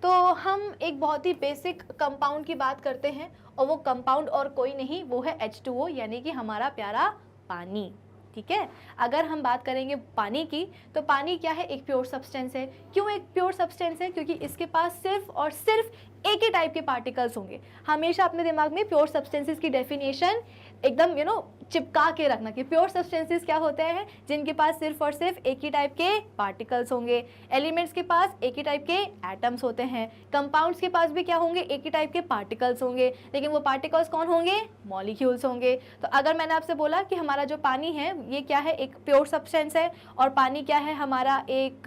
तो हम एक बहुत ही बेसिक कंपाउंड की बात करते हैं और वो कंपाउंड और कोई नहीं, वो है H2O यानी कि हमारा प्यारा पानी। ठीक है, अगर हम बात करेंगे पानी की तो पानी क्या है, एक प्योर सब्सटेंस है। क्यों एक प्योर सब्सटेंस है? क्योंकि इसके पास सिर्फ और सिर्फ एक ही टाइप के पार्टिकल्स होंगे। हमेशा अपने दिमाग में प्योर सब्सटेंसेस की डेफिनेशन एकदम चिपका के रखना कि प्योर सब्सटेंसेस क्या होते हैं, जिनके पास सिर्फ और सिर्फ एक ही टाइप के पार्टिकल्स होंगे। एलिमेंट्स के पास एक ही टाइप के एटम्स होते हैं। कंपाउंड्स के पास भी क्या होंगे, एक ही टाइप के पार्टिकल्स होंगे, लेकिन वो पार्टिकल्स कौन होंगे, मॉलिक्यूल्स होंगे। तो अगर मैंने आपसे बोला कि हमारा जो पानी है ये क्या है, एक प्योर सब्सटेंस है, और पानी क्या है, हमारा एक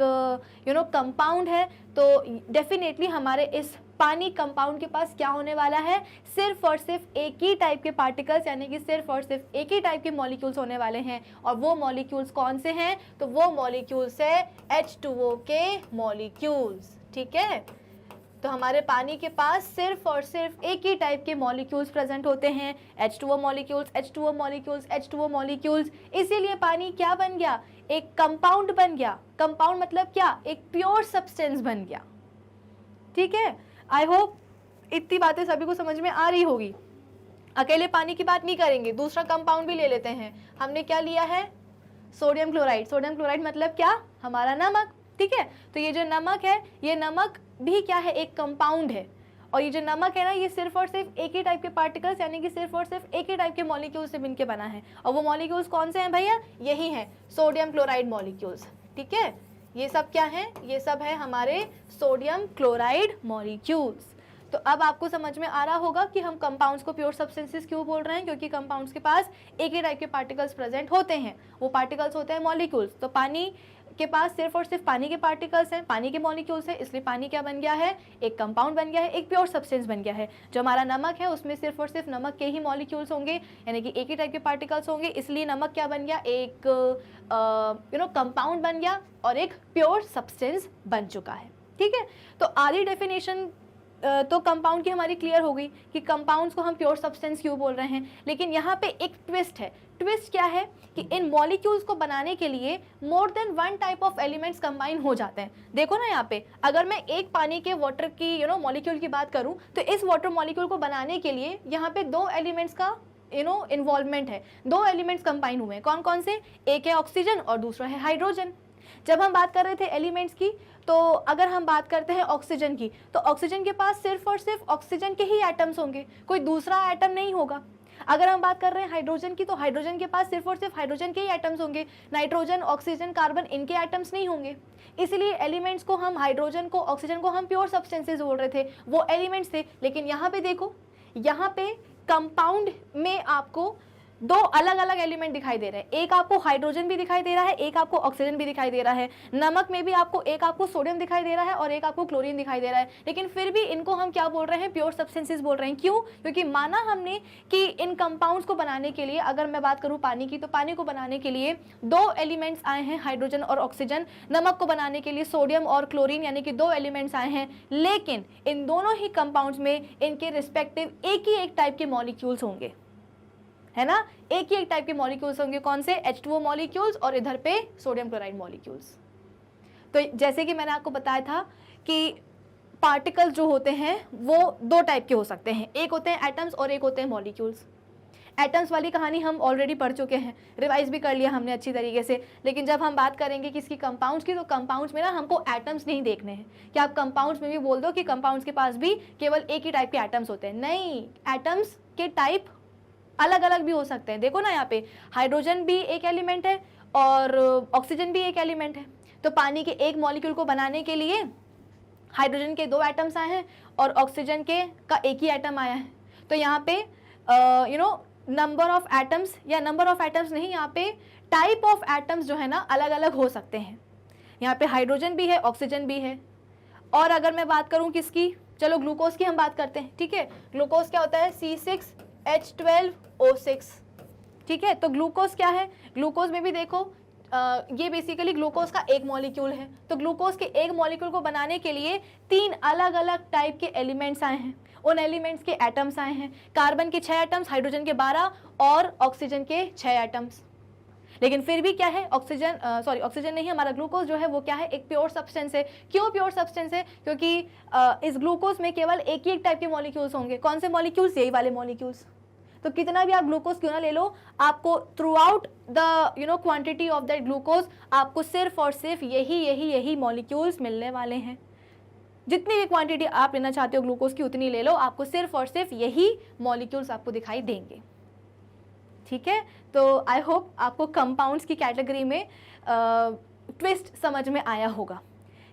कंपाउंड है, तो डेफिनेटली हमारे इस पानी कंपाउंड के पास क्या होने वाला है, सिर्फ और सिर्फ एक ही टाइप के पार्टिकल्स यानी कि सिर्फ और सिर्फ एक ही टाइप के मॉलिक्यूल्स होने वाले हैं। और वो मॉलिक्यूल्स कौन से हैं, तो वो मॉलिक्यूल्स है H2O के मॉलिक्यूल्स। ठीक है, तो हमारे पानी के पास सिर्फ और सिर्फ एक ही टाइप के मॉलिक्यूल्स प्रेजेंट होते हैं, H2O molecules, H2O molecules, H2O molecules. इसीलिए पानी क्या बन गया, एक कंपाउंड बन गया। कंपाउंड मतलब क्या, एक प्योर सब्सटेंस बन गया। ठीक है, आई होप इतनी बातें सभी को समझ में आ रही होगी। अकेले पानी की बात नहीं करेंगे, दूसरा कंपाउंड भी ले लेते हैं। हमने क्या लिया है, सोडियम क्लोराइड। सोडियम क्लोराइड मतलब क्या, हमारा नमक। ठीक है, तो ये जो नमक है, ये नमक भी क्या है, एक कंपाउंड है। और ये जो नमक है ना, ये सिर्फ और सिर्फ एक ही टाइप के पार्टिकल्स यानी कि सिर्फ और सिर्फ एक ही टाइप के मॉलिक्यूल्स से मिलकर बना है। और वो मॉलिक्यूल्स कौन से हैं भैया, यही हैं सोडियम क्लोराइड मॉलिक्यूल्स। ठीक है, ये सब क्या है, ये सब है हमारे सोडियम क्लोराइड मॉलिक्यूल्स। तो अब आपको समझ में आ रहा होगा कि हम कंपाउंड्स को प्योर सब्सटेंसेस क्यों बोल रहे हैं, क्योंकि कंपाउंड्स के पास एक ही टाइप के पार्टिकल्स प्रेजेंट होते हैं। वो पार्टिकल्स होते हैं मॉलिक्यूल्स। तो पानी के पास सिर्फ और सिर्फ पानी के पार्टिकल्स हैं, पानी के मॉलिक्यूल्स हैं, इसलिए पानी क्या बन गया है, एक कंपाउंड बन गया है, एक प्योर सब्सटेंस बन गया है। जो हमारा नमक है उसमें सिर्फ और सिर्फ नमक के ही मॉलिक्यूल्स होंगे यानी कि एक ही टाइप के पार्टिकल्स होंगे, इसलिए नमक क्या बन गया, एक कंपाउंड बन गया और एक प्योर सब्सटेंस बन चुका है। ठीक है, तो आधी डेफिनेशन तो कंपाउंड की हमारी क्लियर हो गई कि कंपाउंड्स को हम प्योर सब्सटेंस क्यों बोल रहे हैं। लेकिन यहाँ पे एक ट्विस्ट है। ट्विस्ट क्या है कि इन मॉलिक्यूल्स को बनाने के लिए more than one type of elements combine हो जाते हैं। देखो ना यहाँ पे, अगर मैं एक पानी के वाटर की मॉलिक्यूल की बात करूँ, तो इस वाटर मॉलिक्यूल को बनाने के लिए यहाँ पे दो एलिमेंट्स का इन्वॉल्वमेंट है। दो एलिमेंट्स कंबाइन हुए हैं, कौन कौन से, एक है ऑक्सीजन और दूसरा है हाइड्रोजन। जब हम बात कर रहे थे एलिमेंट्स की, तो अगर हम बात करते हैं ऑक्सीजन की, तो ऑक्सीजन के पास सिर्फ और सिर्फ ऑक्सीजन के ही एटम्स होंगे, कोई दूसरा एटम नहीं होगा। अगर हम बात कर रहे हैं हाइड्रोजन की, तो हाइड्रोजन के पास सिर्फ और सिर्फ हाइड्रोजन के ही एटम्स होंगे, नाइट्रोजन, ऑक्सीजन, कार्बन इनके एटम्स नहीं होंगे। इसलिए एलिमेंट्स को हम, हाइड्रोजन को, ऑक्सीजन को हम प्योर सब्सटेंसेस बोल रहे थे, वो एलिमेंट्स थे। लेकिन यहाँ पे देखो, यहाँ पे कंपाउंड में आपको दो अलग अलग एलिमेंट दिखाई दे रहे हैं। एक आपको हाइड्रोजन भी दिखाई दे रहा है, एक आपको ऑक्सीजन भी दिखाई दे रहा है। नमक में भी आपको एक आपको सोडियम दिखाई दे रहा है और एक आपको क्लोरीन दिखाई दे रहा है। लेकिन फिर भी इनको हम क्या बोल रहे हैं, प्योर सब्सटेंसेस बोल रहे हैं। क्यों? क्योंकि माना हमने कि इन कंपाउंड्स को बनाने के लिए, अगर मैं बात करूं पानी की, तो पानी को बनाने के लिए दो एलिमेंट्स आए हैं, हाइड्रोजन और ऑक्सीजन। नमक को बनाने के लिए सोडियम और क्लोरीन यानी कि दो एलिमेंट्स आए हैं। लेकिन इन दोनों ही कंपाउंड्स में इनके रिस्पेक्टिव एक ही एक टाइप के मॉलिक्यूल्स होंगे, है ना, एक ही एक टाइप के मॉलिक्यूल्स होंगे। कौन से? H2O मॉलिक्यूल्स और इधर पे सोडियम क्लोराइड मॉलिक्यूल्स। तो जैसे कि मैंने आपको बताया था कि पार्टिकल्स जो होते हैं वो दो टाइप के हो सकते हैं, एक होते हैं एटम्स और एक होते हैं मॉलिक्यूल्स। एटम्स वाली कहानी हम ऑलरेडी पढ़ चुके हैं, रिवाइज भी कर लिया हमने अच्छी तरीके से। लेकिन जब हम बात करेंगे किसकी, कंपाउंड्स की, तो कंपाउंड्स में ना हमको एटम्स नहीं देखने हैं कि आप कंपाउंड्स में भी बोल दो कि कंपाउंड्स के पास भी केवल एक ही टाइप के एटम्स होते हैं। नहीं, एटम्स के टाइप अलग अलग भी हो सकते हैं। देखो ना, यहाँ पे हाइड्रोजन भी एक एलिमेंट है और ऑक्सीजन भी एक एलिमेंट है। तो पानी के एक मॉलिक्यूल को बनाने के लिए हाइड्रोजन के दो एटम्स आए हैं और ऑक्सीजन के का एक ही एटम आया है। तो यहाँ पे नंबर ऑफ एटम्स, या नंबर ऑफ एटम्स नहीं, यहाँ पे टाइप ऑफ एटम्स जो है ना अलग अलग हो सकते हैं। यहाँ पे हाइड्रोजन भी है, ऑक्सीजन भी है। और अगर मैं बात करूँ किसकी, चलो ग्लूकोज की हम बात करते हैं। ठीक है, ग्लूकोज क्या होता है, C6H12O6। ठीक है, तो ग्लूकोज क्या है, ग्लूकोज में भी देखो ये बेसिकली ग्लूकोज का एक मॉलिक्यूल है। तो ग्लूकोज के एक मॉलिक्यूल को बनाने के लिए तीन अलग अलग टाइप के एलिमेंट्स आए हैं, उन एलिमेंट्स के एटम्स आए हैं। कार्बन के 6 एटम्स, हाइड्रोजन के 12 और ऑक्सीजन के 6 एटम्स। लेकिन फिर भी क्या है, ऑक्सीजन नहीं, हमारा ग्लूकोज जो है वो क्या है, एक प्योर सब्सटेंस है। क्यों प्योर सब्सटेंस है? क्योंकि इस ग्लूकोज में केवल एक ही एक टाइप के मॉलिक्यूल्स होंगे। कौन से मॉलिक्यूल्स? यही वाले मॉलिक्यूल्स। तो कितना भी आप ग्लूकोज क्यों ना ले लो, आपको through out the quantity of that glucose आपको सिर्फ और सिर्फ यही मॉलिक्यूल्स मिलने वाले हैं। जितनी भी क्वांटिटी आप लेना चाहते हो ग्लूकोज की उतनी ले लो, आपको सिर्फ और सिर्फ यही मॉलिक्यूल्स आपको दिखाई देंगे। ठीक है, तो आई होप आपको कंपाउंड्स की कैटेगरी में ट्विस्ट समझ में आया होगा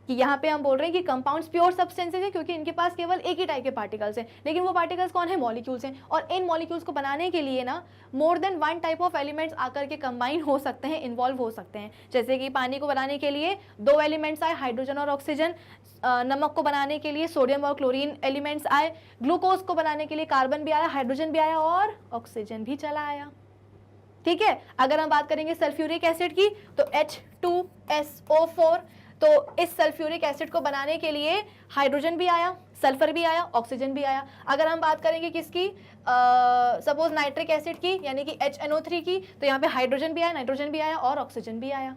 कि यहाँ पे हम बोल रहे हैं कि कंपाउंड्स प्योर सब्सटेंसेस है क्योंकि इनके पास केवल एक ही टाइप के पार्टिकल्स हैं, लेकिन वो पार्टिकल्स कौन है? मॉलिक्यूल्स हैं। और इन मॉलिक्यूल्स को बनाने के लिए ना more than one type of elements आकर के कंबाइन हो सकते हैं, इन्वॉल्व हो सकते हैं। जैसे कि पानी को बनाने के लिए दो एलिमेंट्स आए, हाइड्रोजन और ऑक्सीजन। नमक को बनाने के लिए सोडियम और क्लोरीन एलिमेंट्स आए। ग्लूकोज को बनाने के लिए कार्बन भी आया, हाइड्रोजन भी आया और ऑक्सीजन भी चला आया। ठीक है, अगर हम बात करेंगे सल्फ्यूरिक एसिड की तो H2SO4, तो इस सल्फ्यूरिक एसिड को बनाने के लिए हाइड्रोजन भी आया, सल्फर भी आया, ऑक्सीजन भी आया। अगर हम बात करेंगे किसकी, सपोज नाइट्रिक एसिड की यानी कि HNO3 की, तो यहाँ पे हाइड्रोजन भी आया, नाइट्रोजन भी आया और ऑक्सीजन भी आया।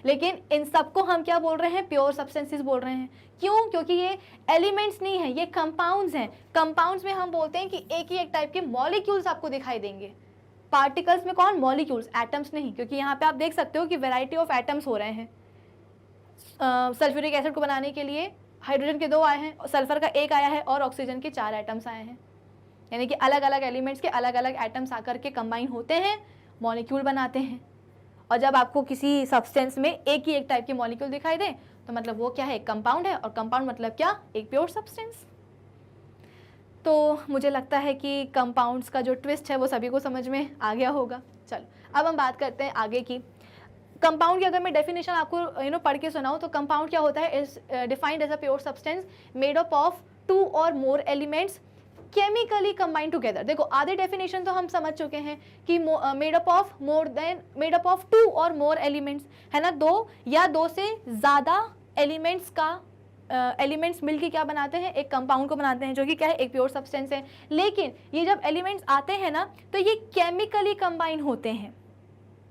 लेकिन इन सबको हम क्या बोल रहे हैं? प्योर सब्सटेंसेस बोल रहे हैं। क्यों? क्योंकि ये एलिमेंट्स नहीं है, ये कंपाउंड्स हैं। कंपाउंड्स में हम बोलते हैं कि एक ही एक टाइप के मॉलिक्यूल्स आपको दिखाई देंगे। पार्टिकल्स में कौन? मॉलिक्यूल्स, एटम्स नहीं, क्योंकि यहाँ पे आप देख सकते हो कि वैरायटी ऑफ एटम्स हो रहे हैं। सल्फ्यूरिक एसिड को बनाने के लिए हाइड्रोजन के 2 आए हैं, सल्फर का 1 आया है और ऑक्सीजन के 4 एटम्स आए हैं। यानी कि अलग अलग एलिमेंट्स के अलग अलग एटम्स आकर के कंबाइन होते हैं, मॉलिक्यूल बनाते हैं। और जब आपको किसी सब्सटेंस में एक ही एक टाइप के मॉलिक्यूल दिखाई दे तो मतलब वो क्या है? एक कंपाउंड है। और कंपाउंड मतलब क्या? एक प्योर सब्सटेंस। तो मुझे लगता है कि कंपाउंड्स का जो ट्विस्ट है वो सभी को समझ में आ गया होगा। चलो अब हम बात करते हैं आगे की। कंपाउंड की अगर मैं डेफिनेशन आपको पढ़ के सुनाऊं तो कंपाउंड क्या होता है? Is defined as a pure substance made up of 2 और more elements chemically combined together. देखो आधे डेफिनेशन तो हम समझ चुके हैं कि मेड अप ऑफ 2 और मोर एलिमेंट्स, है ना, 2 या 2 से ज़्यादा एलिमेंट्स का एलिमेंट्स मिलके क्या बनाते हैं? एक कंपाउंड को बनाते हैं, जो कि क्या है? एक प्योर सब्सटेंस है। लेकिन ये जब एलिमेंट्स आते हैं ना तो ये केमिकली कंबाइन होते हैं।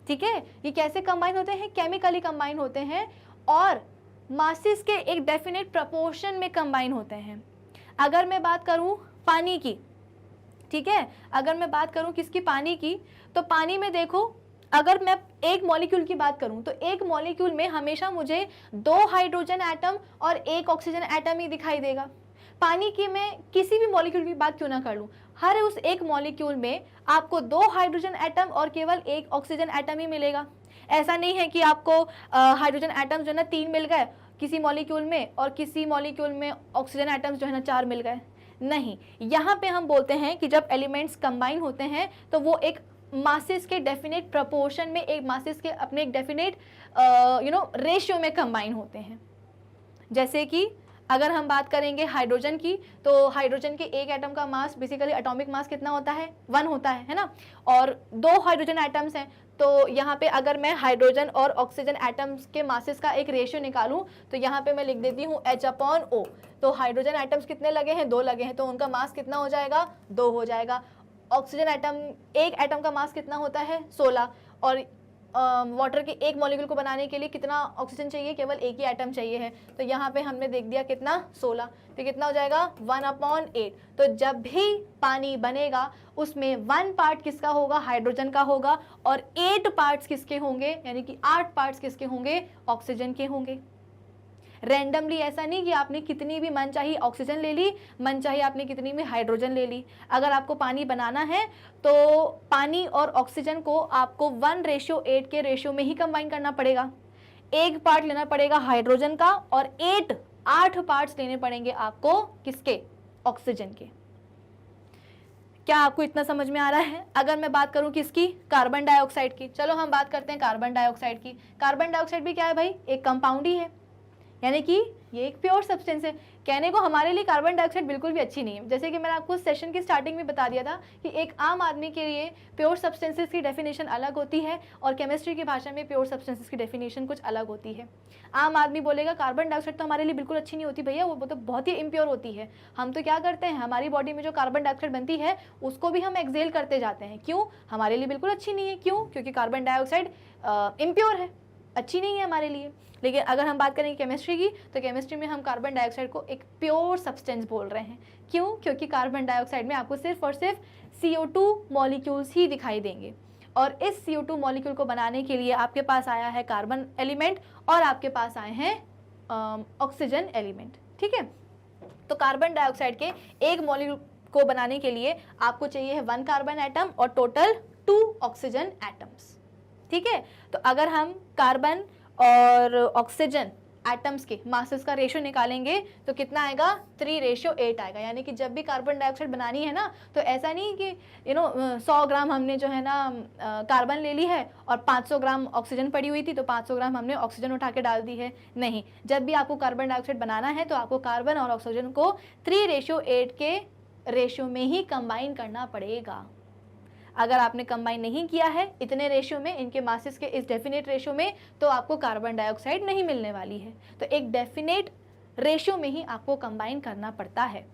ठीक है, ये कैसे कंबाइन होते हैं? केमिकली कंबाइन होते हैं और मासेस के एक डेफिनेट प्रपोर्शन में कंबाइन होते हैं। अगर मैं बात करूं पानी की, ठीक है, अगर मैं बात करूं किसकी? पानी की, तो पानी में देखो अगर मैं एक मॉलिक्यूल की बात करूं तो एक मॉलिक्यूल में हमेशा मुझे 2 हाइड्रोजन एटम और 1 ऑक्सीजन एटम ही दिखाई देगा। पानी की मैं किसी भी मॉलिक्यूल की बात क्यों ना कर लूं, हर उस एक मॉलिक्यूल में आपको 2 हाइड्रोजन एटम और केवल 1 ऑक्सीजन एटम ही मिलेगा। ऐसा नहीं है कि आपको हाइड्रोजन एटम जो है ना 3 मिल गए किसी मॉलिक्यूल में और किसी मॉलिक्यूल में ऑक्सीजन एटम्स जो है ना 4 मिल गए। नहीं, यहाँ पे हम बोलते हैं कि जब एलिमेंट्स कंबाइन होते हैं तो वो एक मासेस के डेफिनेट प्रपोर्शन में, एक मासेस के अपने एक डेफिनेट रेशियो में कंबाइन होते हैं। जैसे कि अगर हम बात करेंगे हाइड्रोजन की, तो हाइड्रोजन के एक एटम का मास बेसिकली एटॉमिक मास कितना होता है? 1 होता है ना, और 2 हाइड्रोजन एटम्स हैं। तो यहाँ पे अगर मैं हाइड्रोजन और ऑक्सीजन एटम्स के मासेस का एक रेशियो निकालूं तो यहाँ पे मैं लिख देती हूँ H/O। तो हाइड्रोजन एटम्स कितने लगे हैं? 2 लगे हैं, तो उनका मास कितना हो जाएगा? 2 हो जाएगा। ऑक्सीजन एटम, एक एटम का मास कितना होता है? 16। और वाटर के एक मॉलिक्यूल को बनाने के लिए कितना ऑक्सीजन चाहिए? केवल एक ही एटम चाहिए है। तो यहाँ पे हमने देख दिया कितना? 16। तो कितना हो जाएगा? 1/8। तो जब भी पानी बनेगा उसमें 1 पार्ट किसका होगा? हाइड्रोजन का होगा, और 8 पार्ट्स किसके होंगे? यानी कि 8 पार्ट्स किसके होंगे? ऑक्सीजन के होंगे। रैंडमली ऐसा नहीं कि आपने कितनी भी मन चाहिए ऑक्सीजन ले ली, मन चाहिए आपने कितनी भी हाइड्रोजन ले ली। अगर आपको पानी बनाना है तो पानी और ऑक्सीजन को आपको 1:8 के रेशियो में ही कंबाइन करना पड़ेगा। 1 पार्ट लेना पड़ेगा हाइड्रोजन का और 8 पार्ट्स लेने पड़ेंगे आपको किसके? ऑक्सीजन के। क्या आपको इतना समझ में आ रहा है? अगर मैं बात करूं किसकी? कार्बन डाइऑक्साइड की। चलो हम बात करते हैं कार्बन डाइऑक्साइड की। कार्बन डाइऑक्साइड भी क्या है भाई? एक कंपाउंड ही है। यानी कि ये एक प्योर सब्सटेंस है। कहने को हमारे लिए कार्बन डाइऑक्साइड बिल्कुल भी अच्छी नहीं है। जैसे कि मैंने आपको सेशन की स्टार्टिंग में बता दिया था कि एक आम आदमी के लिए प्योर सब्सटेंसेस की डेफिनेशन अलग होती है और केमिस्ट्री की भाषा में प्योर सब्सटेंसेस की डेफिनेशन कुछ अलग होती है। आम आदमी बोलेगा कार्बन डाइऑक्साइड तो हमारे लिए बिल्कुल अच्छी नहीं होती भैया, वो तो बहुत ही इम्प्योर होती है। हम तो क्या करते हैं, हमारी बॉडी में जो कार्बन डाइऑक्साइड बनती है उसको भी हम एक्सेल करते जाते हैं। क्यों? हमारे लिए बिल्कुल अच्छी नहीं है। क्यों? क्योंकि कार्बन डाइऑक्साइड इम्प्योर है, अच्छी नहीं है हमारे लिए। लेकिन अगर हम बात करेंगे केमिस्ट्री की, तो केमिस्ट्री में हम कार्बन डाइऑक्साइड को एक प्योर सब्सटेंस बोल रहे हैं। क्यों? क्योंकि कार्बन डाइऑक्साइड में आपको सिर्फ और सिर्फ CO2 मॉलिक्यूल्स ही दिखाई देंगे और इस CO2 मॉलिक्यूल को बनाने के लिए आपके पास आया है कार्बन एलिमेंट और आपके पास आए हैं ऑक्सीजन एलिमेंट। ठीक है, तो कार्बन डाइऑक्साइड के एक मॉलिक्यूल को बनाने के लिए आपको चाहिए है 1 कार्बन एटम और टोटल 2 ऑक्सीजन एटम्स। ठीक है, तो अगर हम कार्बन और ऑक्सीजन एटम्स के मासेस का रेशियो निकालेंगे तो कितना आएगा? 3:8 आएगा। यानी कि जब भी कार्बन डाइऑक्साइड बनानी है ना, तो ऐसा नहीं कि 100 ग्राम हमने जो है ना कार्बन ले ली है और 500 ग्राम ऑक्सीजन पड़ी हुई थी तो 500 ग्राम हमने ऑक्सीजन उठा के डाल दी है। नहीं, जब भी आपको कार्बन डाइऑक्साइड बनाना है तो आपको कार्बन और ऑक्सीजन को 3:8 के रेशियो में ही कंबाइन करना पड़ेगा। अगर आपने कंबाइन नहीं किया है इतने रेशियो में, इनके मासेस के इस डेफिनेट रेशियो में, तो आपको कार्बन डाइऑक्साइड नहीं मिलने वाली है। तो एक डेफिनेट रेशियो में ही आपको कंबाइन करना पड़ता है।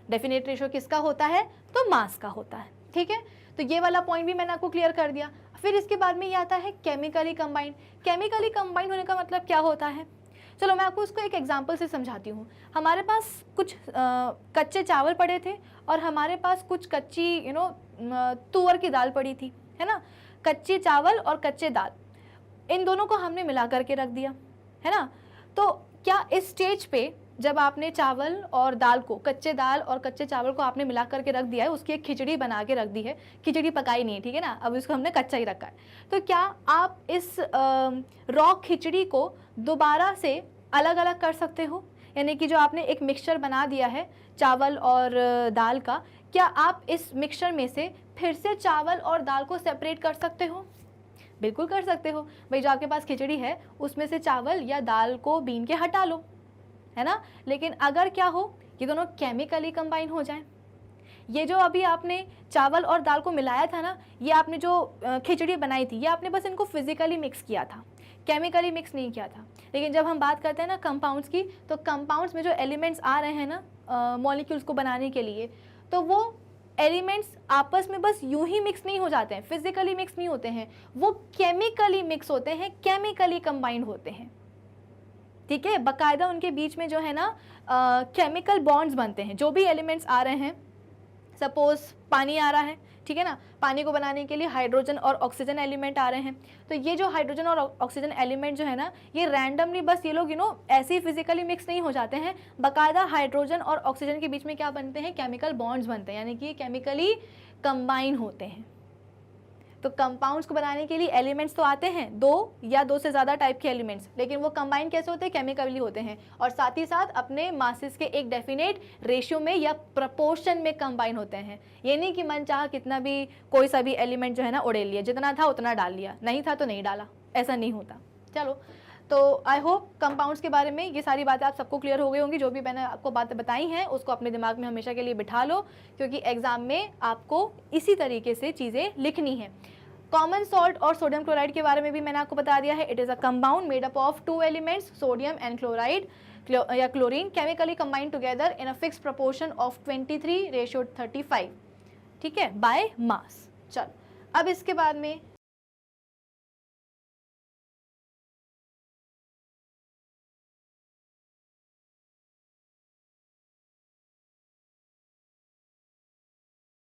डेफिनेट रेशियो किसका होता है? तो मास का होता है। ठीक है, तो ये वाला पॉइंट भी मैंने आपको क्लियर कर दिया। फिर इसके बाद में ये आता है केमिकली कंबाइंड। केमिकली कंबाइंड होने का मतलब क्या होता है? चलो मैं आपको उसको एक एग्जांपल से समझाती हूँ। हमारे पास कुछ कच्चे चावल पड़े थे और हमारे पास कुछ कच्ची तुअर की दाल पड़ी थी, है ना। कच्चे चावल और कच्चे दाल, इन दोनों को हमने मिला करके रख दिया, है ना। तो क्या इस स्टेज पे जब आपने चावल और दाल को, कच्चे दाल और कच्चे चावल को आपने मिला करके रख दिया है, उसकी एक खिचड़ी बना के रख दी है, खिचड़ी पकाई नहीं है, ठीक है ना, अब इसको हमने कच्चा ही रखा है, तो क्या आप इस रॉ खिचड़ी को दोबारा से अलग अलग कर सकते हो? यानी कि जो आपने एक मिक्सचर बना दिया है चावल और दाल का, क्या आप इस मिक्सचर में से फिर से चावल और दाल को सेपरेट कर सकते हो? बिल्कुल कर सकते हो भाई। जो आपके पास खिचड़ी है उसमें से चावल या दाल को बीन के हटा लो, है ना। लेकिन अगर क्या हो, ये दोनों केमिकली कंबाइन हो जाएं, ये जो अभी आपने चावल और दाल को मिलाया था ना, ये आपने जो खिचड़ी बनाई थी, ये आपने बस इनको फिजिकली मिक्स किया था, केमिकली मिक्स नहीं किया था। लेकिन जब हम बात करते हैं ना कंपाउंड्स की, तो कंपाउंड्स में जो एलिमेंट्स आ रहे हैं ना मॉलिक्यूल्स को बनाने के लिए, तो वो एलिमेंट्स आपस में बस यूं ही मिक्स नहीं हो जाते हैं, फिजिकली मिक्स नहीं होते हैं, वो केमिकली मिक्स होते हैं, केमिकली कंबाइंड होते हैं। ठीक है, बाकायदा उनके बीच में जो है ना केमिकल बॉन्ड्स बनते हैं। जो भी एलिमेंट्स आ रहे हैं, सपोज पानी आ रहा है, ठीक है ना, पानी को बनाने के लिए हाइड्रोजन और ऑक्सीजन एलिमेंट आ रहे हैं, तो ये जो हाइड्रोजन और ऑक्सीजन एलिमेंट जो है ना, ये रैंडमली बस ये लोग ऐसे ही फिजिकली मिक्स नहीं हो जाते हैं, बाकायदा हाइड्रोजन और ऑक्सीजन के बीच में क्या बनते हैं? केमिकल बॉन्ड्स बनते हैं, यानी कि केमिकली कंबाइन होते हैं। तो कंपाउंड्स को बनाने के लिए एलिमेंट्स तो आते हैं, 2 या 2 से ज़्यादा टाइप के एलिमेंट्स, लेकिन वो कंबाइन कैसे होते हैं? केमिकली होते हैं, और साथ ही साथ अपने मासेस के एक डेफिनेट रेशियो में या प्रपोर्शन में कंबाइन होते हैं। ये नहीं कि मन चाह कितना भी कोई सा भी एलिमेंट जो है ना उड़ेल लिया, जितना था उतना डाल लिया, नहीं था तो नहीं डाला, ऐसा नहीं होता। चलो, तो आई होप कंपाउंड्स के बारे में ये सारी बातें आप सबको क्लियर हो गई होंगी। जो भी मैंने आपको बातें बताई हैं उसको अपने दिमाग में हमेशा के लिए बिठा लो, क्योंकि एग्जाम में आपको इसी तरीके से चीज़ें लिखनी है। कॉमन सॉल्ट और सोडियम क्लोराइड के बारे में भी मैंने आपको बता दिया है। It is a compound made up of 2 elements, sodium and chloride या chlorine, chemically combined together in a fixed proportion of 23:35, ठीक है, बाय मास। चलो, अब इसके बाद में